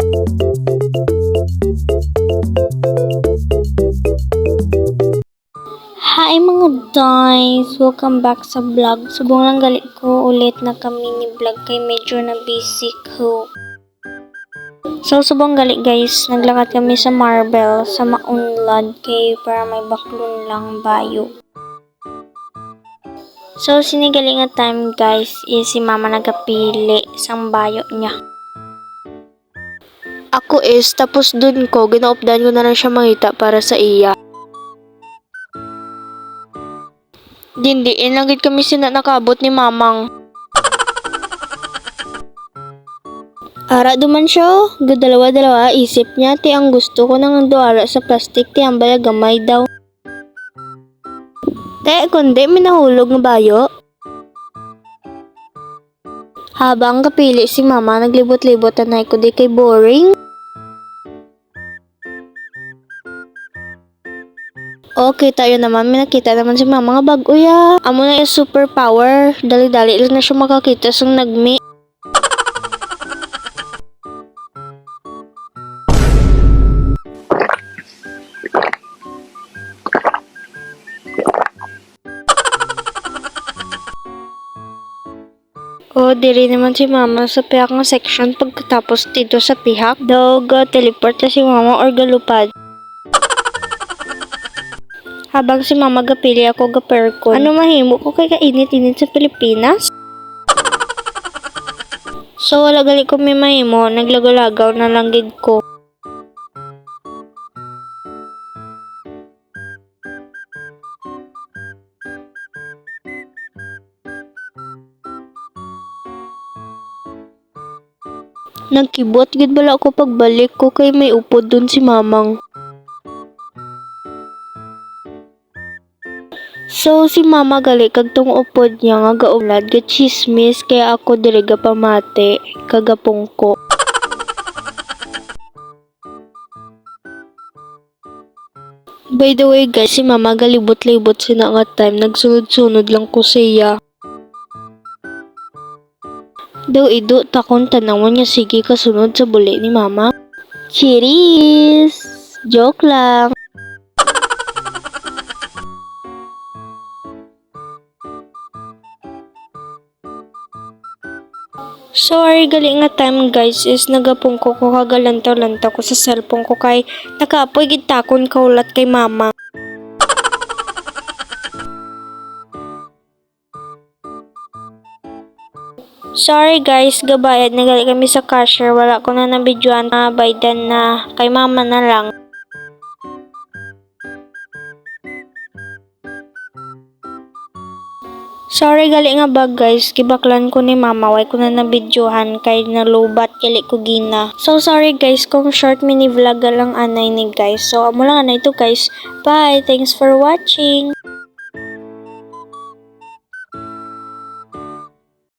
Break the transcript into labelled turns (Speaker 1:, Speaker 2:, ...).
Speaker 1: Hi mga guys! Welcome back sa vlog. Subong lang galit ko ulit na kami ni vlog kay medyo na busy ko. So subong galit guys, naglakad kami sa Marble sa Maunlad kay para may baklon lang bayo. So sinigali nga time guys is si mama nagapili sang bayo niya. Ako is tapos dun ko ginaupdan ko na lang siya mangita para sa iya. Dindiin lang gid kami sina nakabot ni mamang. Ara duman siya, gadalawa-dalawa isip niya ti ang gusto ko nang doara sa plastic ti ang bala gamay daw. Te kundi minahulog nga bayo. Habang kapili si mama naglibot-libot anay ko di kay boring. Okay, tayo naman. May nakita naman si mama nga bago ya. Amo na yung superpower. Dali-dali lang na siya makakita sang nagmi. Diri naman si mama sa pihak nga section pagkatapos dito sa pihak. Daw teleport na si mama or galupad. Habang si mama gapili ako gaperkon. Ano mahimo ko kay kainit-init sa Pilipinas? So wala gali ko may mahimo, naglagaw-lagaw na lang gid ko. Nagkibot gid bala ako pagbalik ko kay may upod dun si mamang. So si mama gali kag tong upod niya nga gaulad ga chismis kaya ako diri ga pamati kagapungko. By the way guys, si mama galibot-libot sina nga time nagsunod-sunod lang ko siya. Daw ido takon tanawon niya sige kasunod sa buli ni mama. Cheers! Joke lang. Sorry gali nga time guys is nagapungko ko kagalantaw-lantaw ko sa cellphone ko kay nakaapoy gid takon kaulat kay mama. Sorry guys, gabayad na gali kami sa cashier. Wala ko na nabidyoan na baydan na kay mama na lang. Sorry gali nga bag guys, gibaklan ko ni mama, way ko na nabidyohan kay nalubat kili ko gina. So sorry guys kung short mini vlog lang anay ni guys. So amo lang anay to guys. Bye, thanks for watching.